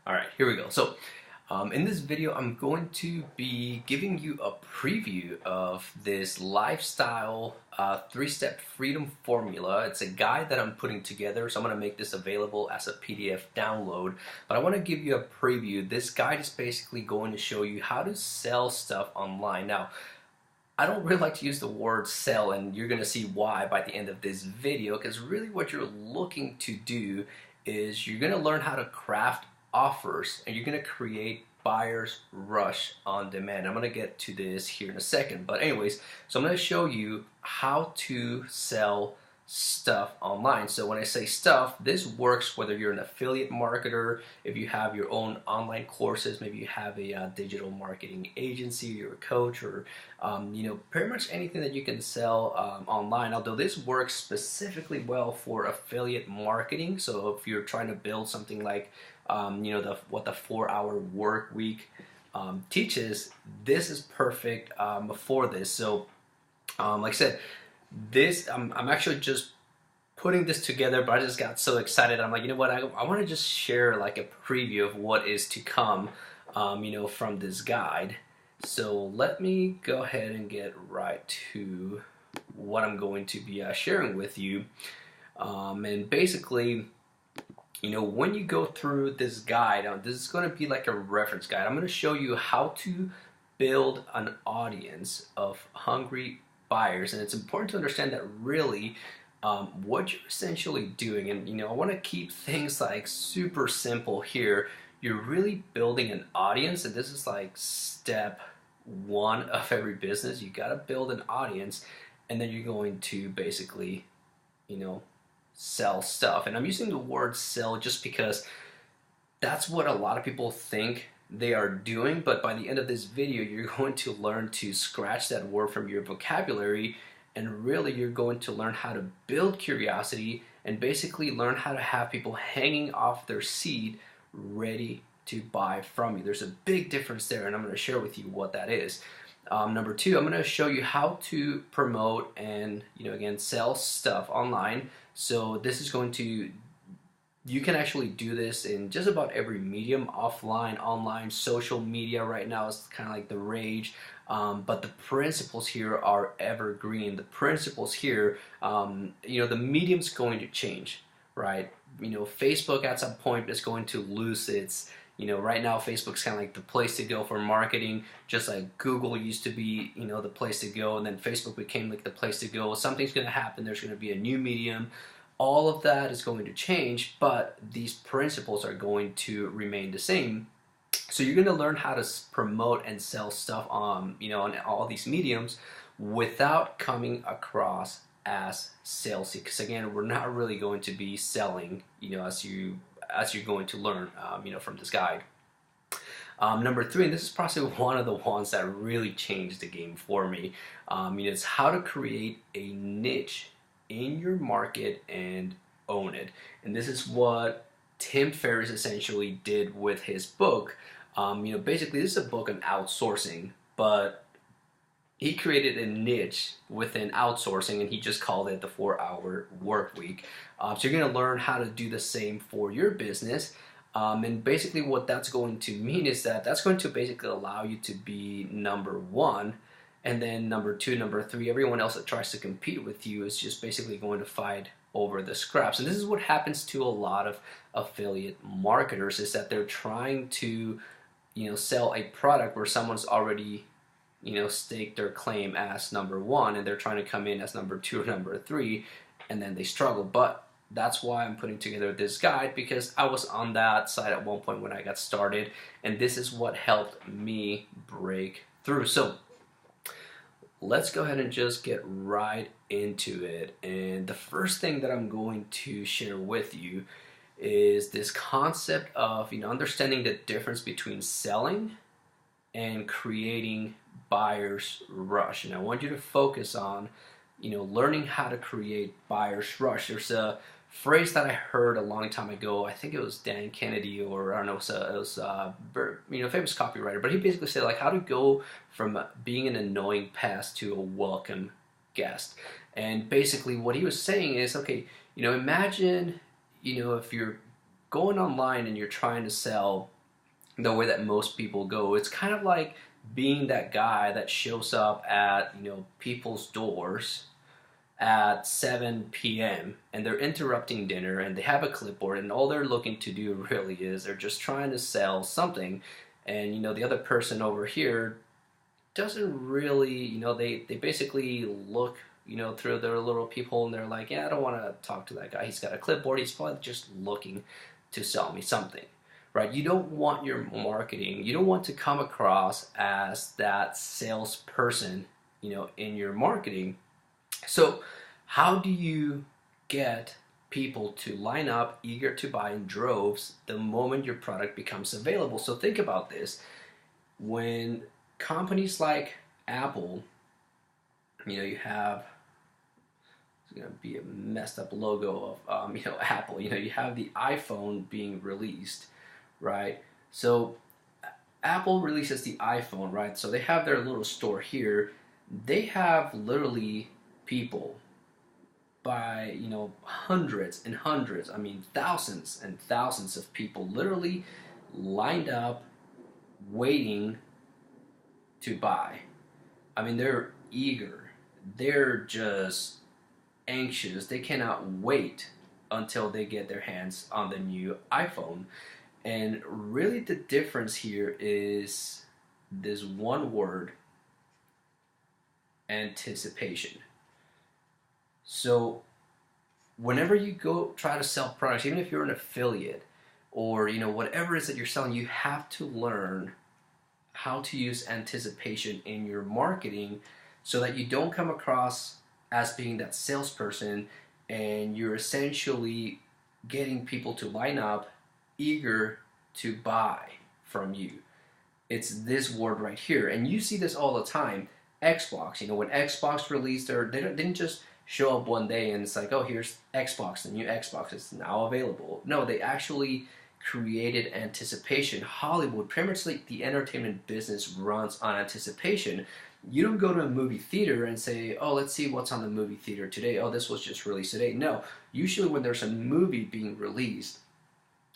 Alright, here we go. So, in this video, I'm going to be giving you a preview of this lifestyle three-step freedom formula. It's a guide that I'm putting together, so I'm going to make this available as a PDF download. But I want to give you a preview. This guide is basically going to show you how to sell stuff online. Now, I don't really like to use the word sell, and you're going to see why by the end of this video, because really what you're looking to do is you're going to learn how to craft offers and you're going to create buyer's rush on demand. I'm going to get to this here in a second, but anyways, so I'm going to show you how to sell stuff online. So when I say stuff, this works whether you're an affiliate marketer, if you have your own online courses, maybe you have a digital marketing agency, you're a coach, or pretty much anything that you can sell online. Although this works specifically well for affiliate marketing. So if you're trying to build something like what the 4-hour work week teaches, this is perfect for this. So like I said, this I'm actually just putting this together, but I just got so excited. I'm like, you know what, I want to just share like a preview of what is to come from this guide. So let me go ahead and get right to what I'm going to be sharing with you. And basically, when you go through this guide, this is going to be like a reference guide. I'm going to show you how to build an audience of hungry buyers, and it's important to understand that really what you're essentially doing, and I want to keep things like super simple here. You're really building an audience, and this is like step one of every business. You got to build an audience, and then you're going to basically, sell stuff. And I'm using the word sell just because that's what a lot of people think they are doing, but by the end of this video you're going to learn to scratch that word from your vocabulary, and really you're going to learn how to build curiosity and basically learn how to have people hanging off their seat ready to buy from you. There's a big difference there, and I'm going to share with you what that is. Number two, I'm going to show you how to promote and again sell stuff online. So this is going to, you can actually do this in just about every medium: offline, online, social media. Right now is kind of like the rage, but the principles here are evergreen. The principles here, the medium's going to change, right? Facebook at some point is going to lose its, right now Facebook's kind of like the place to go for marketing, just like Google used to be, the place to go, and then Facebook became like the place to go. Something's going to happen. There's going to be a new medium. All of that is going to change, but these principles are going to remain the same. So you're going to learn how to promote and sell stuff on, on all these mediums without coming across as salesy. Because again, we're not really going to be selling, as you're going to learn, from this guide. Number three, and this is probably one of the ones that really changed the game for me, it's how to create a niche in your market and own it. And this is what Tim Ferriss essentially did with his book. Basically this is a book on outsourcing, but he created a niche within outsourcing, and he just called it the 4-hour work week. So you're going to learn how to do the same for your business. And basically what that's going to mean is that that's going to basically allow you to be number one, and then number two, number three, everyone else that tries to compete with you is just basically going to fight over the scraps. And this is what happens to a lot of affiliate marketers, is that they're trying to, sell a product where someone's already, staked their claim as number one, and they're trying to come in as number two or number three, and then they struggle. But that's why I'm putting together this guide, because I was on that side at one point when I got started, and this is what helped me break through. So let's go ahead and just get right into it. And the first thing that I'm going to share with you is this concept of understanding the difference between selling and creating buyer's rush. And I want you to focus on learning how to create buyer's rush. There's a phrase that I heard a long time ago. I think it was Dan Kennedy, or I don't know, it was famous copywriter, but he basically said like how to go from being an annoying pest to a welcome guest. And basically what he was saying is, okay, imagine if you're going online and you're trying to sell the way that most people go. It's kind of like being that guy that shows up at, people's doors at 7 p.m. and they're interrupting dinner and they have a clipboard and all they're looking to do really is they're just trying to sell something, and the other person over here doesn't really, they basically look, through their little peephole and they're like, yeah, I don't want to talk to that guy. He's got a clipboard. He's probably just looking to sell me something, right? You don't want your marketing, you don't want to come across as that salesperson, in your marketing. So how do you get people to line up eager to buy in droves the moment your product becomes available? So think about this. When companies like Apple, you have, it's going to be a messed up logo of, Apple, you have the iPhone being released, right? So Apple releases the iPhone, right? So they have their little store here. They have literally people by, hundreds and hundreds, I mean thousands and thousands of people literally lined up waiting to buy. I mean, they're eager. They're just anxious. They cannot wait until they get their hands on the new iPhone. And really the difference here is this one word: anticipation. So whenever you go try to sell products, even if you're an affiliate or whatever it is that you're selling, you have to learn how to use anticipation in your marketing so that you don't come across as being that salesperson and you're essentially getting people to line up eager to buy from you. It's this word right here, and you see this all the time. Xbox, when Xbox released they didn't just show up one day and it's like, oh, here's Xbox, the new Xbox is now available. No, they actually created anticipation. Hollywood, pretty much like the entertainment business, runs on anticipation. You don't go to a movie theater and say, oh, let's see what's on the movie theater today. Oh, this was just released today. No, usually when there's a movie being released,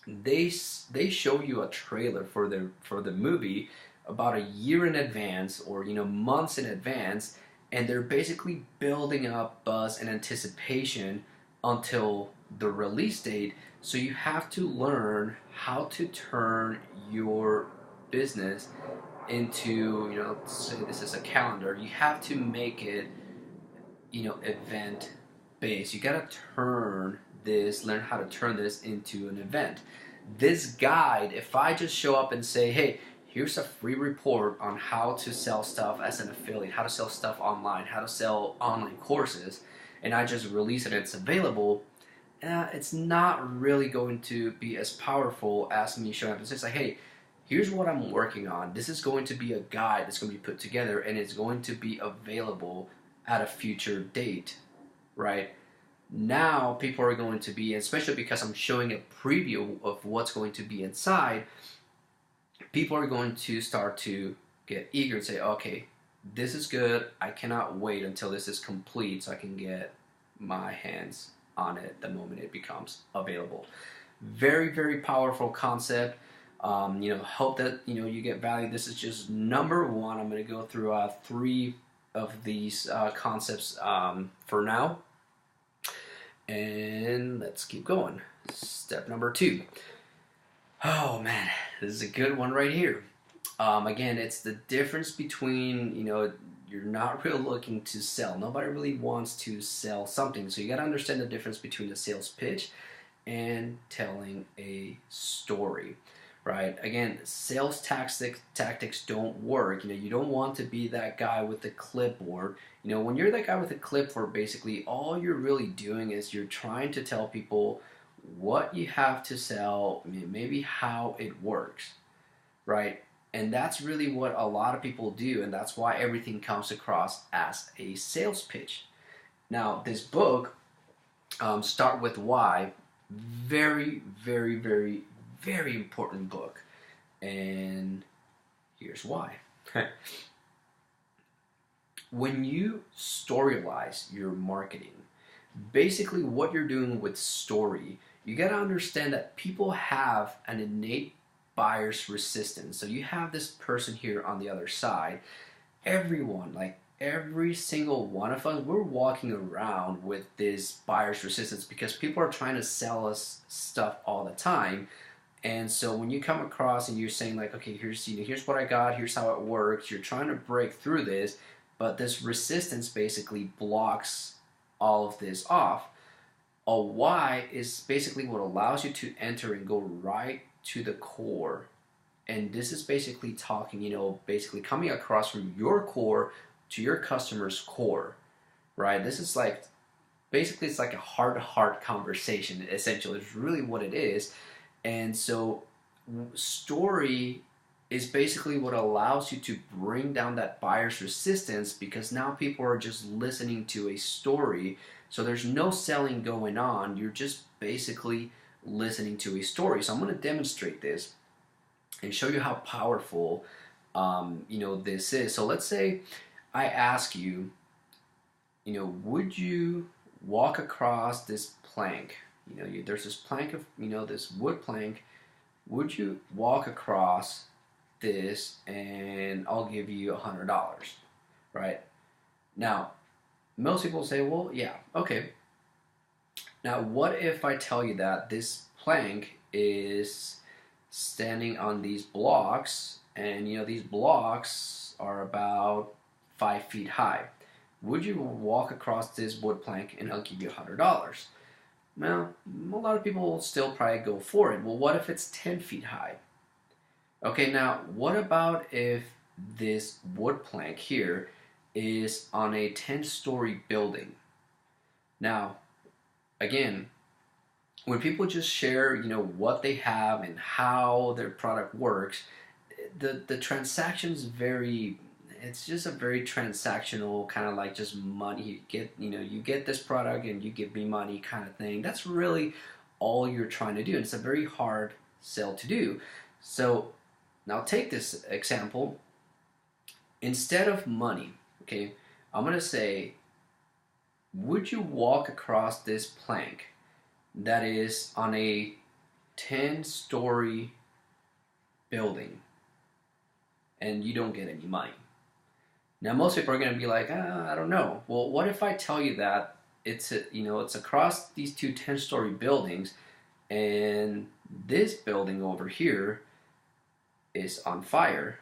they show you a trailer for the movie about a year in advance, or months in advance, and they're basically building up buzz and anticipation until the release date. So you have to learn how to turn your business into, say this is a calendar. You have to make it, event based. You gotta learn how to turn this into an event. This guide, if I just show up and say, hey, here's a free report on how to sell stuff as an affiliate, how to sell stuff online, how to sell online courses, and I just release it and it's available, it's not really going to be as powerful as me showing up and saying, like, hey, here's what I'm working on. This is going to be a guide that's going to be put together and it's going to be available at a future date, right? Now people are going to be, especially because I'm showing a preview of what's going to be inside, people are going to start to get eager and say, okay, this is good. I cannot wait until this is complete so I can get my hands on it the moment it becomes available. Very, very powerful concept. Hope that you get value. This is just number one. I'm going to go through 3 of these concepts for now, and let's keep going. Step number 2. Oh man, this is a good one right here. Again, it's the difference between, you're not really looking to sell. Nobody really wants to sell something. So you got to understand the difference between a sales pitch and telling a story, right? Again, sales tactics don't work. You don't want to be that guy with the clipboard. When you're that guy with a clipboard, basically all you're really doing is you're trying to tell people what you have to sell, maybe how it works, right? And that's really what a lot of people do, and that's why everything comes across as a sales pitch. Now, this book, Start With Why, very, very, very, very important book, and here's why. When you storylize your marketing, basically what you're doing with story, you got to understand that people have an innate buyer's resistance. So you have this person here on the other side. Everyone, like every single one of us, we're walking around with this buyer's resistance because people are trying to sell us stuff all the time. And so when you come across and you're saying like, okay, here's what I got, here's how it works, you're trying to break through this, but this resistance basically blocks all of this off. A why is basically what allows you to enter and go right to the core. And this is basically talking, basically coming across from your core to your customer's core, right? This is like, basically it's like a heart-to-heart conversation, essentially. It's really what it is. And so story is basically what allows you to bring down that buyer's resistance, because now people are just listening to a story. So there's no selling going on. You're just basically listening to a story. So I'm going to demonstrate this and show you how powerful this is. So let's say I ask you, would you walk across this plank? There's this plank of, this wood plank. Would you walk across this and I'll give you $100, right? Now, most people say, well, yeah, okay. Now, what if I tell you that this plank is standing on these blocks, and these blocks are about 5 feet high? Would you walk across this wood plank and I'll give you $100? Well, a lot of people will still probably go for it. Well, what if it's 10 feet high? Okay, now what about if this wood plank here is on a 10-story building? Now, again, when people just share, what they have and how their product works, the transaction's it's just a very transactional, kind of like just money. You get this product and you give me money kind of thing. That's really all you're trying to do. And it's a very hard sell to do. So now take this example. Instead of money, okay, I'm going to say, would you walk across this plank that is on a 10-story building and you don't get any money? Now, most people are going to be like, I don't know. Well, what if I tell you that it's across these two 10-story buildings, and this building over here is on fire,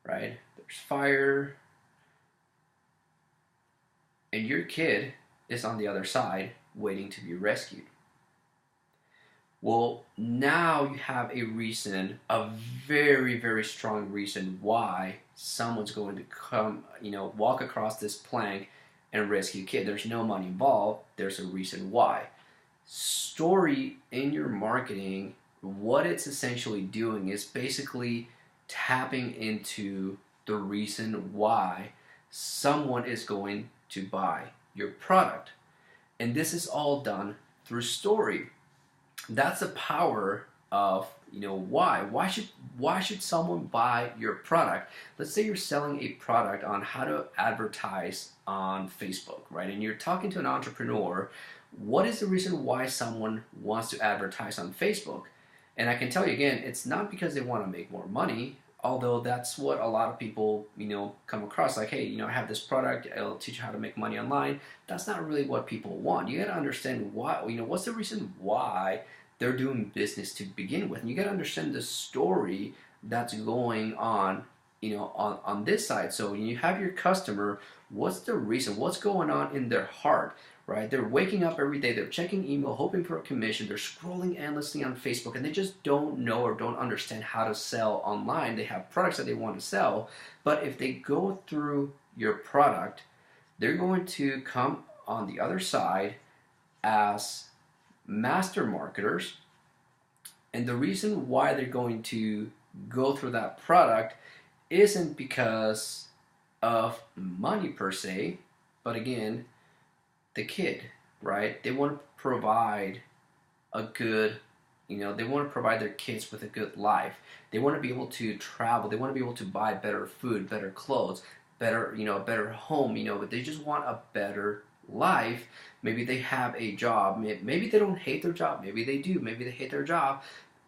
right? There's fire, and your kid is on the other side waiting to be rescued. Well, now you have a reason, a very, very strong reason why someone's going to come, walk across this plank and rescue a kid. There's no money involved. There's a reason why. Story in your marketing, what it's essentially doing is basically tapping into the reason why someone is going to buy your product. And this is all done through story. That's the power of why. Why should someone buy your product? Let's say you're selling a product on how to advertise on Facebook, right? And you're talking to an entrepreneur. What is the reason why someone wants to advertise on Facebook? And I can tell you again, it's not because they want to make more money, although that's what a lot of people, come across. Like, hey, I have this product, it'll teach you how to make money online. That's not really what people want. You got to understand why, what's the reason why they're doing business to begin with. And you got to understand the story that's going on, on this side. So when you have your customer, what's the reason? What's going on in their heart? Right? They're waking up every day, they're checking email, hoping for a commission, they're scrolling endlessly on Facebook, and they just don't know or don't understand how to sell online. They have products that they want to sell, but if they go through your product, they're going to come on the other side as master marketers. And the reason why they're going to go through that product isn't because of money per se, but again, the kid, right? They want to provide a good, they want to provide their kids with a good life. They want to be able to travel. They want to be able to buy better food, better clothes, better, a better home, but they just want a better life. Maybe they have a job. Maybe they don't hate their job. Maybe they do. Maybe they hate their job.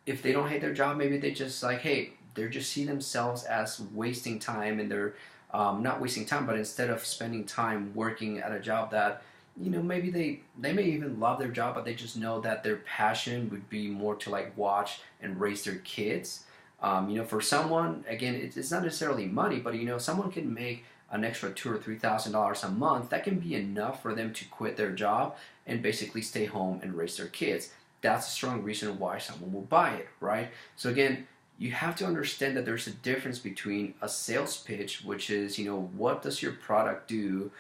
if they don't hate their job, maybe they just like, hey, they just see themselves as wasting time, and they're not wasting time, but instead of spending time working at a job that, maybe they may even love their job, but they just know that their passion would be more to like watch and raise their kids. For someone, again, it's not necessarily money, but someone can make an extra $2,000 or $3,000 a month. That can be enough for them to quit their job and basically stay home and raise their kids. That's a strong reason why someone will buy it, right? So again, you have to understand that there's a difference between a sales pitch, which is, what does your product do?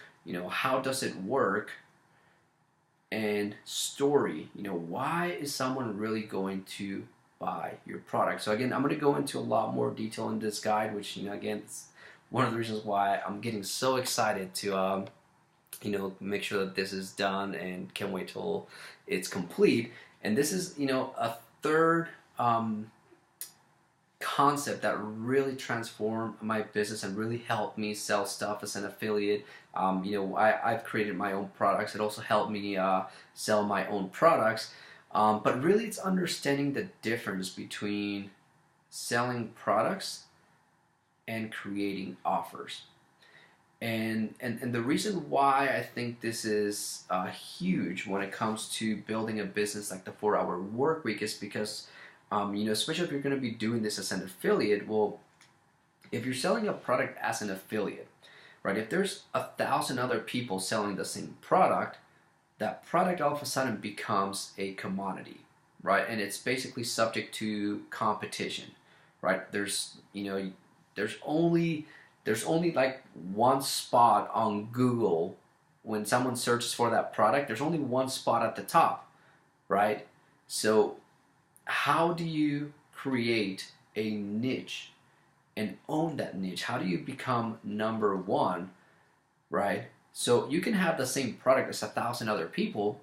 How does it work? And story, why is someone really going to buy your product? So again, I'm going to go into a lot more detail in this guide, which, again, it's one of the reasons why I'm getting so excited to, make sure that this is done, and can't wait till it's complete. And this is, a third concept that really transformed my business and really helped me sell stuff as an affiliate. I've created my own products. It also helped me sell my own products. But really, it's understanding the difference between selling products and creating offers. And the reason why I think this is huge when it comes to building a business like the 4-hour work week is because, especially if you're going to be doing this as an affiliate, well, if you're selling a product as an affiliate, right, if there's 1,000 other people selling the same product, that product all of a sudden becomes a commodity, right? And it's basically subject to competition, right? There's only like one spot on Google when someone searches for that product. There's only one spot at the top, right? So how do you create a niche and own that niche? How do you become number one, right? So you can have the same product as 1,000 other people,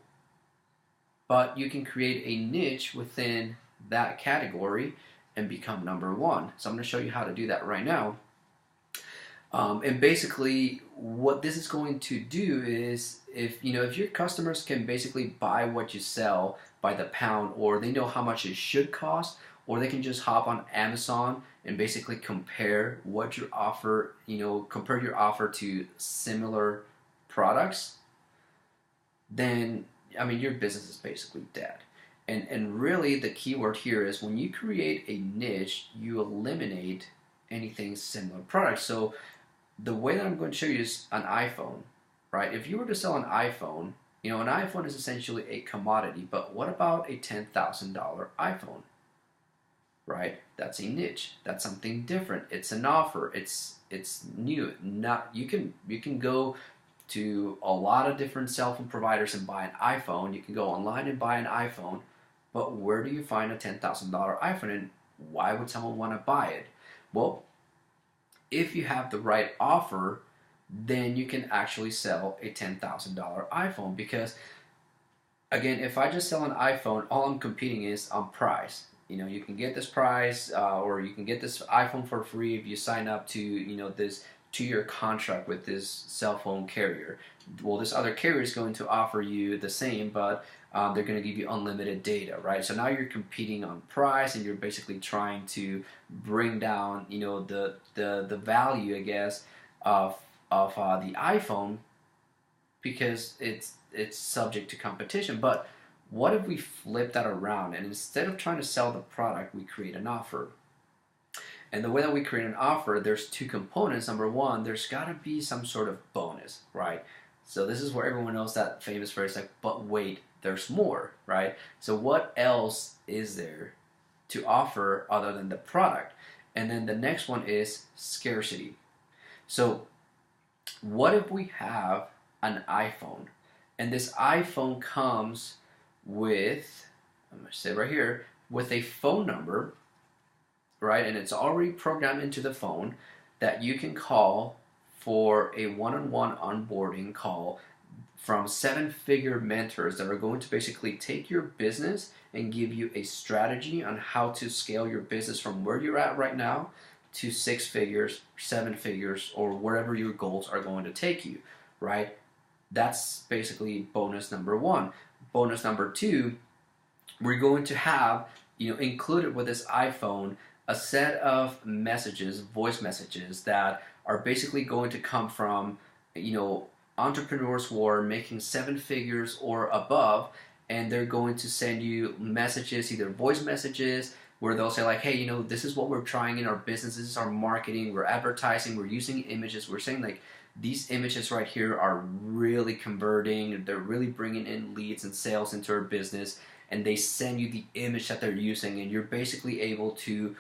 but you can create a niche within that category and become number one. So I'm going to show you how to do that right now. And basically, what this is going to do is, if your customers can basically buy what you sell by the pound, or they know how much it should cost, or they can just hop on Amazon and basically compare what your offer, compare your offer to similar products, then your business is basically dead. And really, the key word here is when you create a niche, you eliminate anything similar products. So the way that I'm going to show you is an iPhone, right? If you were to sell an iPhone, an iPhone is essentially a commodity, but what about a $10,000 iPhone, right? That's a niche. That's something different. It's an offer. It's new. You can go to a lot of different cell phone providers and buy an iPhone. You can go online and buy an iPhone, but where do you find a $10,000 iPhone, and why would someone want to buy it? Well, if you have the right offer, then you can actually sell a $10,000 iPhone. Because again, if I just sell an iPhone, all I'm competing is on price. You can get this price, or you can get this iPhone for free if you sign up to this 2-year contract with this cell phone carrier. Well, this other carrier is going to offer you the same, but they're going to give you unlimited data, right? So now you're competing on price, and you're basically trying to bring down, the value, I guess, of the iPhone, because it's subject to competition. But what if we flip that around, and instead of trying to sell the product, we create an offer? And the way that we create an offer, there's 2 components. Number one, there's got to be some sort of bonus, right? So this is where everyone knows that famous phrase, like, but wait, there's more, right? So what else is there to offer other than the product? And then the next one is scarcity. So what if we have an iPhone, and this iPhone comes with, I'm going to say right here, with a phone number, right? And it's already programmed into the phone that you can call for a one-on-one onboarding call from 7-figure mentors that are going to basically take your business and give you a strategy on how to scale your business from where you're at right now to 6 figures, 7 figures, or wherever your goals are going to take you, right? That's basically bonus number one. Bonus number two, we're going to have, included with this iPhone a set of messages, voice messages that are basically going to come from, entrepreneurs who are making seven figures or above, and they're going to send you messages, either voice messages, where they'll say like, hey, this is what we're trying in our business, this is our marketing, we're advertising, we're using images, we're saying like, these images right here are really converting, they're really bringing in leads and sales into our business, and they send you the image that they're using, and you're basically able to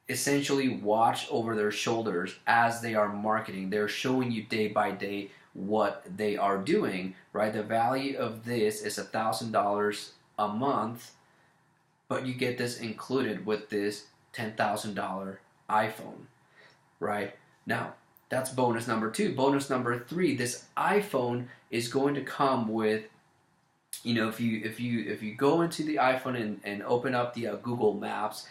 essentially watch over their shoulders as they are marketing. They're showing you day by day what they are doing, right? The value of this is $1,000 a month, but you get this included with this $10,000 iPhone, right? Now, that's bonus number 2. Bonus number 3, this iPhone is going to come with, if you go into the iPhone and open up the Google Maps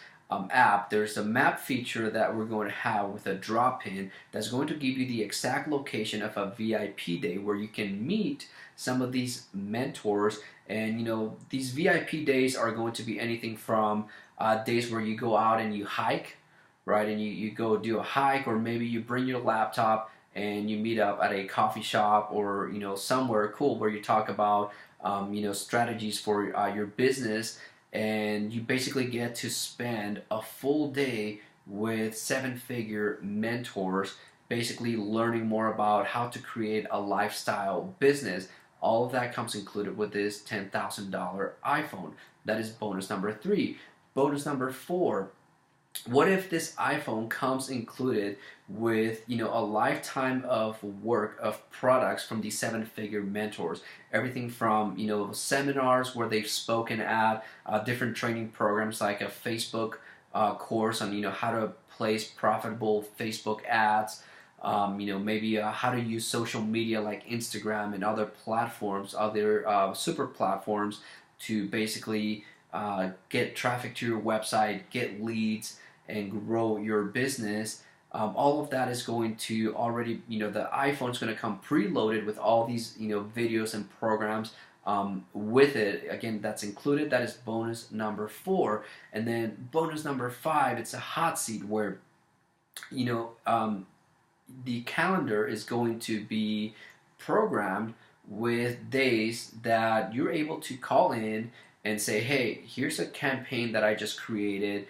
app, there's a map feature that we're going to have with a drop pin that's going to give you the exact location of a VIP day where you can meet some of these mentors. And these VIP days are going to be anything from days where you go out and you hike, right? And you go do a hike, or maybe you bring your laptop and you meet up at a coffee shop, or somewhere cool where you talk about strategies for your business. And you basically get to spend a full day with seven-figure mentors, basically learning more about how to create a lifestyle business. All of that comes included with this $10,000 iPhone. That is bonus number 3. Bonus number 4, what if this iPhone comes included with a lifetime of work of products from these seven-figure mentors? Everything from seminars where they've spoken at, different training programs like a Facebook course on how to place profitable Facebook ads, maybe how to use social media like Instagram and other platforms, other super platforms, to basically get traffic to your website, get leads, and grow your business. All of that is going to already, the iPhone's going to come preloaded with all these, videos and programs with it. Again, that's included. That is bonus number 4. And then bonus number 5, it's a hot seat where, the calendar is going to be programmed with days that you're able to call in and say, hey, here's a campaign that I just created.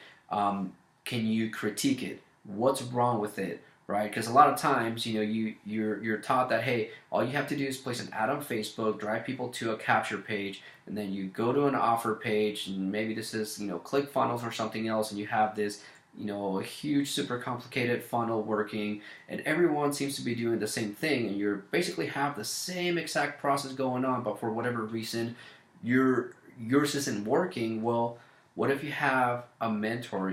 Can you critique it? What's wrong with it, right? Because a lot of times, you're taught that, hey, all you have to do is place an ad on Facebook, drive people to a capture page, and then you go to an offer page, and maybe this is, ClickFunnels or something else, and you have this, a huge, super complicated funnel working, and everyone seems to be doing the same thing, and you basically have the same exact process going on, but for whatever reason, yours isn't working. Well, what if you have a mentor,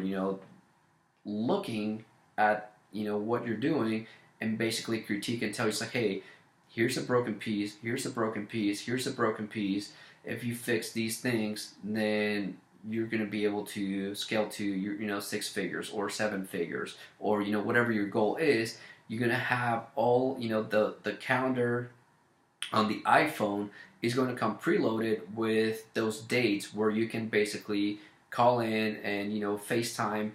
looking at what you're doing and basically critique and tell you, like, hey, here's a broken piece, here's a broken piece, here's a broken piece. If you fix these things, then you're going to be able to scale to your 6 figures or 7 figures, or whatever your goal is. You're going to have all the calendar on the iPhone is going to come preloaded with those dates where you can basically call in and FaceTime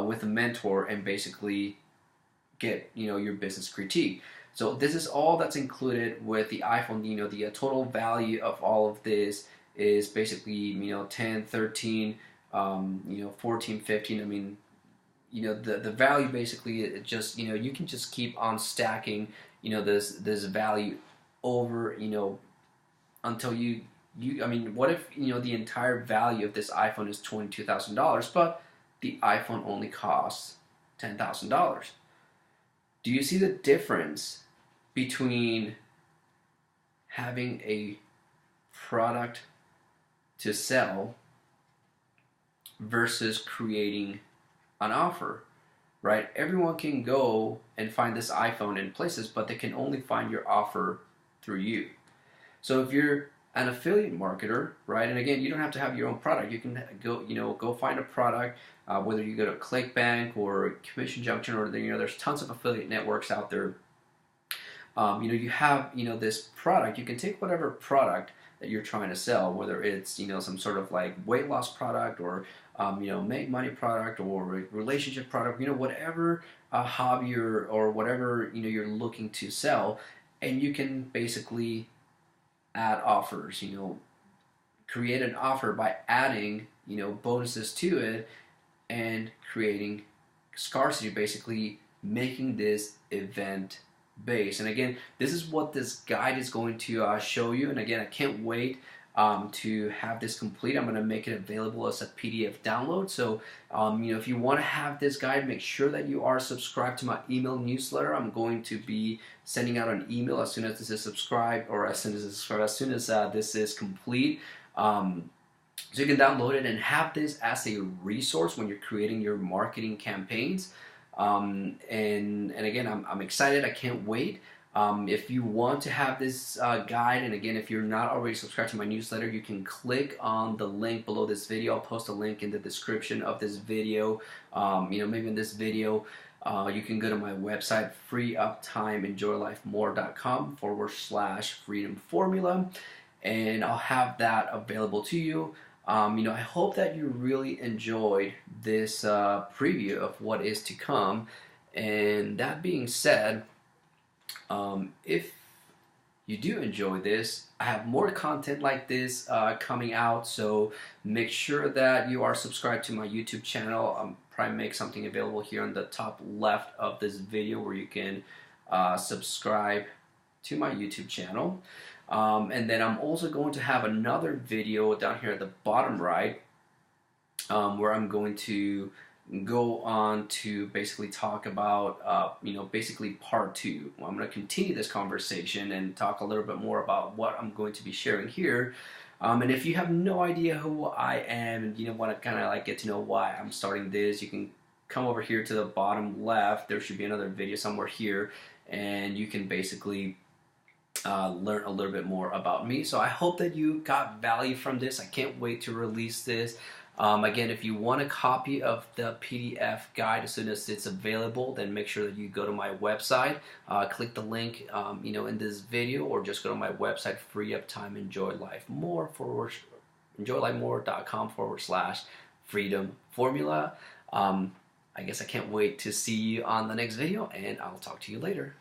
with a mentor and basically get your business critique. So this is all that's included with the iPhone. The total value of all of this is basically 10, 13, 14, 15. I mean, the value basically, it just you can just keep on stacking this value over until you I mean, what if the entire value of this iPhone is $22,000, but the iPhone only costs $10,000? Do you see the difference between having a product to sell versus creating an offer, right? Everyone can go and find this iPhone in places, but they can only find your offer through you. So if you're an affiliate marketer, right? And again, you don't have to have your own product. You can go find a product, whether you go to ClickBank or Commission Junction, or there's tons of affiliate networks out there. You have this product. You can take whatever product that you're trying to sell, whether it's some sort of like weight loss product or make money product or relationship product, whatever hobby or whatever you're looking to sell, and you can basically add offers. Create an offer by adding bonuses to it and creating scarcity, basically making this event based. And again, this is what this guide is going to show you. And again, I can't wait to have this complete. I'm going to make it available as a PDF download. So, if you want to have this guide, make sure that you are subscribed to my email newsletter. I'm going to be sending out an email as soon as this is subscribed, or as soon as this is complete. So you can download it and have this as a resource when you're creating your marketing campaigns. And again, I'm excited. I can't wait. If you want to have this guide, and again, if you're not already subscribed to my newsletter, you can click on the link below this video. I'll post a link in the description of this video. Maybe in this video, you can go to my website, freeuptimeenjoylifemore.com/freedom formula, and I'll have that available to you. I hope that you really enjoyed this preview of what is to come. And that being said, if you do enjoy this, I have more content like this coming out, so make sure that you are subscribed to my YouTube channel. I'll probably make something available here on the top left of this video where you can subscribe to my YouTube channel. And then I'm also going to have another video down here at the bottom right where I'm going to go on to basically talk about, basically part 2. I'm going to continue this conversation and talk a little bit more about what I'm going to be sharing here. And if you have no idea who I am and want to kind of get to know why I'm starting this, you can come over here to the bottom left. There should be another video somewhere here, and you can basically learn a little bit more about me. So I hope that you got value from this. I can't wait to release this. Again, if you want a copy of the PDF guide as soon as it's available, then make sure that you go to my website, click the link in this video, or just go to my website, freeuptimeenjoylifemore.com/freedom formula. I guess I can't wait to see you on the next video, and I'll talk to you later.